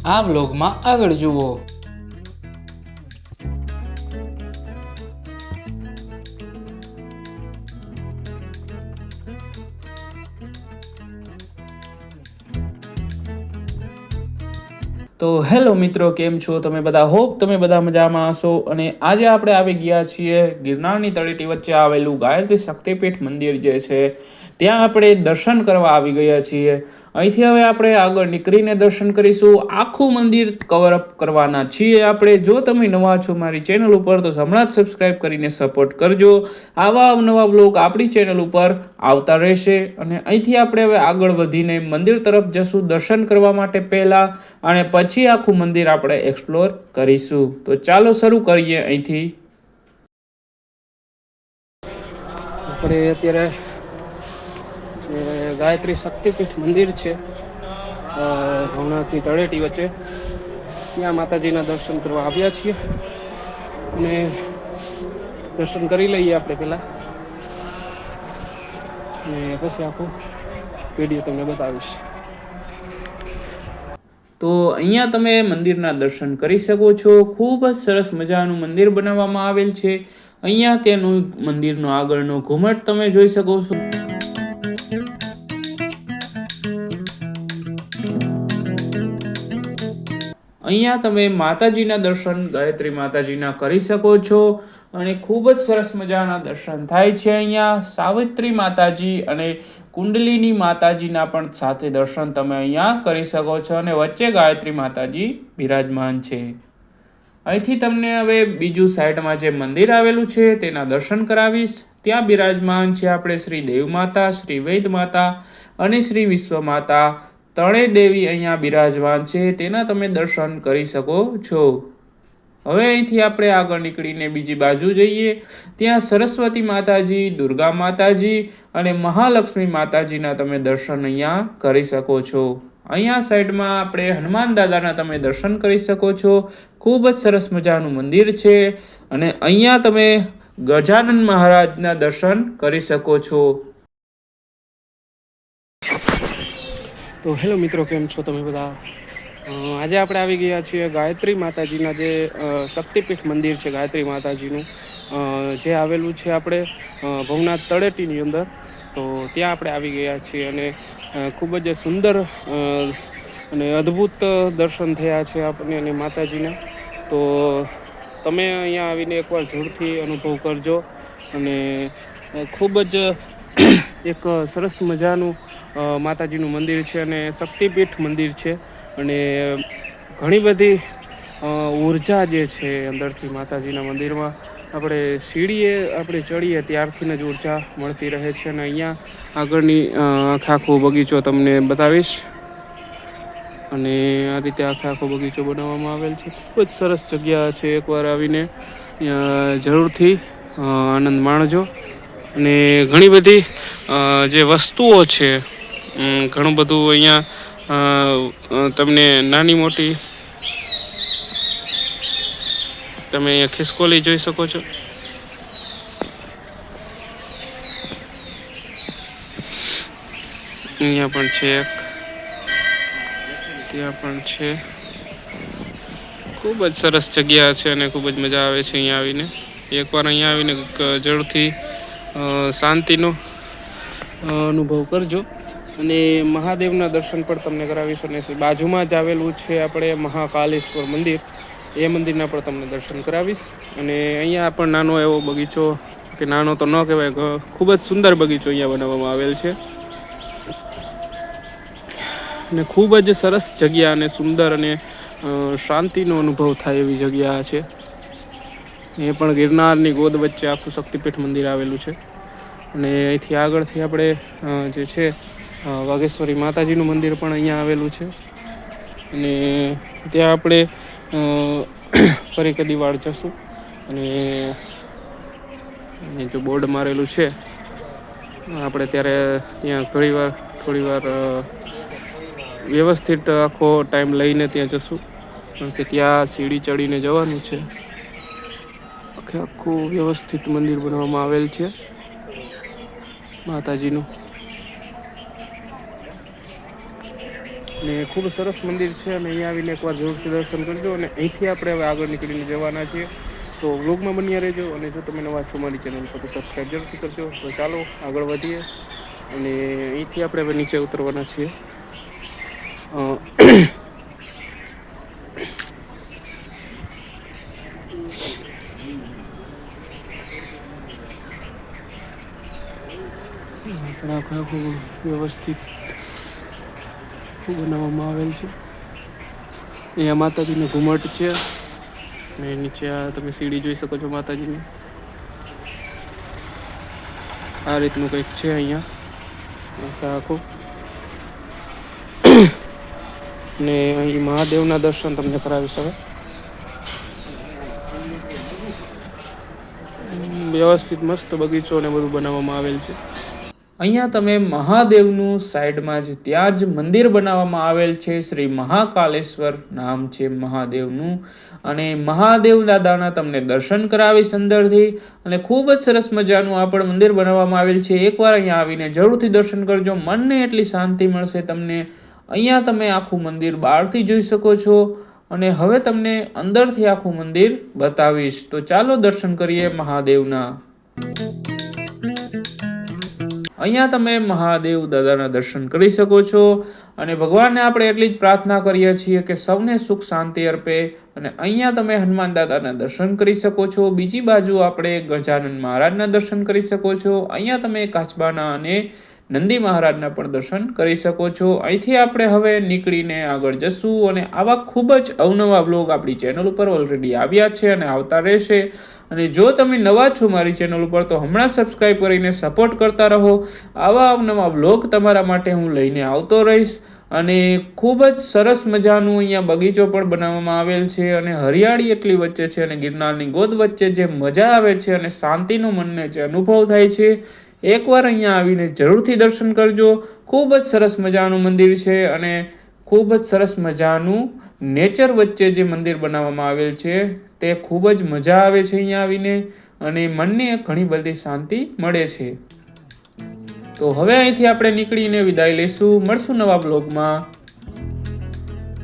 આ બ્લોગમાં આગળ જુઓ। તો હેલો મિત્રો, કેમ છો તમે બધા? હોપ તમે બધા મજામાં હશો। અને આજે આપણે આવી ગયા છીએ ગિરનારની તળેટી વચ્ચે આવેલું ગાયત્રી શક્તિપીઠ મંદિર જે છે ત્યાં આપણે દર્શન કરવા આવી ગયા છીએ। અહીંથી હવે આપણે આગળ નીકળીને દર્શન કરીશું। આખું મંદિર કવર અપ કરવાના છીએ આપણે। જો તમે નવા છો મારી ચેનલ ઉપર તો હમણાં જ સબસ્ક્રાઈબ કરીને સપોર્ટ કરજો। આવા અવનવા બ્લોગ આપણી ચેનલ ઉપર આવતા રહેશે। અને અહીંથી આપણે હવે આગળ વધીને મંદિર તરફ જશું દર્શન કરવા માટે પહેલા, અને પછી આખું મંદિર આપણે એક્સપ્લોર કરીશું। તો ચાલો શરૂ કરીએ અહીંથી। આપણે અત્યારે જે ગાયત્રી શક્તિપીઠ મંદિર છે ભવનાથની તળેટી વચ્ચે, ત્યાં માતાજીના દર્શન કરવા આવ્યા છીએ। અને દર્શન કરી લઈએ આપણે પહેલાં, અને પછી આખું વિડીયો તમને બતાવીશ। તો અહીંયા તમે મંદિરના દર્શન કરી શકો છો। ખૂબ જ સરસ મજાનું મંદિર બનાવવામાં આવેલ છે। અહીંયા તેનું મંદિરનો આગળનો ઘુમટ તમે જોઈ શકો છો। અહીંયા તમે માતાજીના દર્શન ગાયત્રી માતાજીના કરી શકો છો, અને ખૂબ જ સરસ મજાના દર્શન થાય છે। અહીંયા સાવિત્રી માતાજી અને કુંડલીની માતાજીના પણ સાથે દર્શન તમે અહીંયા કરી શકો છો, અને વચ્ચે ગાયત્રી માતાજી બિરાજમાન છે। અહીંથી તમને હવે બીજું સાઈડમાં જે મંદિર આવેલું છે તેના દર્શન કરાવીશ। ત્યાં બિરાજમાન છે આપણે શ્રી દેવ માતા, શ્રી વૈદ માતા અને શ્રી વિશ્વ માતા, ત્રણેય દેવી અહીંયા બિરાજમાન છે, તેના તમે દર્શન કરી શકો છો। હવે અહીંથી આપણે આગળ નીકળીને બીજી બાજુ જઈએ। ત્યાં સરસ્વતી માતાજી, દુર્ગા માતાજી અને મહાલક્ષ્મી માતાજીના તમે દર્શન અહીંયા કરી શકો છો। અહીંયા સાઈડમાં આપણે હનુમાન દાદાના તમે દર્શન કરી શકો છો। ખૂબ જ સરસ મજાનું મંદિર છે, અને અહીંયા તમે ગજાનન મહારાજના દર્શન કરી શકો છો। તો હેલો મિત્રો, કેમ છો તમે બધા? આજે આપણે આવી ગયા છીએ ગાયત્રી માતાજીના જે શક્તિપીઠ મંદિર છે ગાયત્રી માતાજીનું, જે આવેલું છે આપણે ભવનાથ તળેટીની અંદર। તો ત્યાં આપણે આવી ગયા છીએ, અને ખૂબ જ સુંદર અને અદ્ભુત દર્શન થયા છે આપણને અને માતાજીના। તો તમે અહીંયા આવીને એકવાર જરૂરથી અનુભવ કરજો। અને ખૂબ જ એક સરસ મજાનું માતાજીનું મંદિર છે, અને શક્તિપીઠ મંદિર છે, અને ઘણી બધી ઉર્જા જે છે અંદરથી માતાજીના મંદિરમાં આપણે સીડીએ આપણે ચડીએ ત્યારથી જ ઉર્જા મળતી રહે છે। અને અહીંયા આગળની આખો બગીચો તમને બતાવીશ, અને આ રીતે આખો બગીચો બનાવવામાં આવેલ છે। ખૂબ જ સરસ જગ્યા છે, એકવાર આવીને જરૂરથી આનંદ માણજો। અને ઘણી બધી જે વસ્તુઓ છે, ઘણું બધું અહીંયા તમને નાની મોટી તમે અહીંયા ખિસકોલી જોઈ શકો છો। અહીંયા પણ છે, ત્યાં પણ છે। ખૂબ જ સરસ જગ્યા છે, અને ખૂબ જ મજા આવે છે અહીંયા આવીને। એકવાર અહીંયા આવીને જરૂરથી શાંતિનો અનુભવ કરજો। અને મહાદેવના દર્શન પણ તમને કરાવીશ, અને બાજુમાં જ આવેલું છે આપણે મહાકાલેશ્વર મંદિર, એ મંદિરના પણ તમને દર્શન કરાવીશ। અને અહીંયા પણ નાનો એવો બગીચો, કે નાનો તો ન કહેવાય, ખૂબ જ સુંદર બગીચો અહીંયા બનાવવામાં આવેલ છે, અને ખૂબ જ સરસ જગ્યા, અને સુંદર અને શાંતિનો અનુભવ થાય એવી જગ્યા છે। એ પણ ગિરનારની ગોદ વચ્ચે આખું શક્તિપીઠ મંદિર આવેલું છે। અને અહીંથી આગળથી આપણે જે છે વાઘેશ્વરી માતાજીનું મંદિર પણ અહીંયા આવેલું છે, અને ત્યાં આપણે ફરી કદી વાર જશું। અને જો બોર્ડ મારેલું છે આપણે ત્યારે ત્યાં થોડી વાર વ્યવસ્થિત આખો ટાઈમ લઈને ત્યાં જશું, કારણ કે ત્યાં સીડી ચડીને જવાનું છે। આખું વ્યવસ્થિત મંદિર બનાવવામાં આવેલ છે માતાજીનું। ને ખૂબ સરસ મંદિર છે અને અહીંયા આવીને એકવાર જરૂરથી દર્શન કરજો. અને અહીંથી આપણે હવે આગળ નીકળીને જવાના છીએ. તો વ્લોગમાં બન્યા રહેજો અને જો તમે નવા છો મારી ચેનલ પર તો સબસ્ક્રાઈબ જરૂરથી કરજો. તો ચાલો આગળ વધીએ અને અહીંથી આપણે હવે નીચે ઉતરવાના છીએ. આખું વ્યવસ્થિત બનાવવામાં આવેલ છે. અહીંયા માતાજીનું ઘુમટ છે અને નીચે આ તમે સીડી જોઈ શકો છો માતાજીની. આ રીતનું કંઈક છે અહીંયા આખું. ને અહીં મહાદેવના દર્શન તમને કરાવીશ હવે. વ્યવસ્થિત મસ્ત બગીચો ને બધું બનાવવામાં આવેલ છે. અહીંયા તમે મહાદેવનું સાઈડમાં જ ત્યાં જ મંદિર બનાવવામાં આવેલ છે. શ્રી મહાકાલેશ્વર નામ છે મહાદેવનું. અને મહાદેવ દાદાના તમને દર્શન કરાવીશ અંદરથી. અને ખૂબ જ સરસ મજાનું આ પણ મંદિર બનાવવામાં આવેલ છે. એકવાર અહીંયા આવીને જરૂરથી દર્શન કરજો. મનને એટલી શાંતિ મળશે તમને. અહીંયા તમે આખું મંદિર બહારથી જોઈ શકો છો અને હવે તમને અંદરથી આખું મંદિર બતાવીશ. તો ચાલો દર્શન કરીએ મહાદેવના. અહીંયા તમે મહાદેવ દાદાના દર્શન કરી શકો છો અને ભગવાનને આપણે એટલી જ પ્રાર્થના કરીએ છીએ કે સૌને સુખ શાંતિ અર્પે. અને અહીંયા તમે હનુમાન દાદાના દર્શન કરી શકો છો. બીજી બાજુ આપણે ગજાનન મહારાજના દર્શન કરી શકો છો. અહીંયા તમે કાચબાના અને નંદી મહારાજના પણ દર્શન કરી શકો છો. અહીંથી આપણે હવે નીકળીને આગળ જશું અને આવા ખૂબ જ અવનવા વ્લોગ આપણી ચેનલ ઉપર ઓલરેડી આવ્યા છે અને આવતા રહેશે. અને જો તમે નવા છો મારી ચેનલ ઉપર તો હમણાં સબસ્ક્રાઈબ કરીને સપોર્ટ કરતા રહો. આવા અવનવા વ્લોગ તમારા માટે હું લઈને આવતો રહીશ. અને ખૂબ જ સરસ મજાનું અહીંયા બગીચો પણ બનાવવામાં આવેલ છે અને હરિયાળી એટલી વચ્ચે છે અને ગિરનારની ગોદ વચ્ચે જે મજા આવે છે અને શાંતિનો મનને જે અનુભવ થાય છે એકવાર અહીંયા આવીને જરૂરથી દર્શન કરજો. ખૂબ જ સરસ મજાનું મંદિર છે અને ખૂબ જ સરસ મજાનું નેચર વચ્ચે જે મંદિર બનાવવામાં આવેલ છે તે ખૂબ જ મજા આવે છે અહીંયા આવીને અને મનને ઘણી બધી શાંતિ મળે છે. તો હવે અહીંથી આપણે નીકળીને વિદાય લઈશું. મળશું નવા બ્લોગમાં.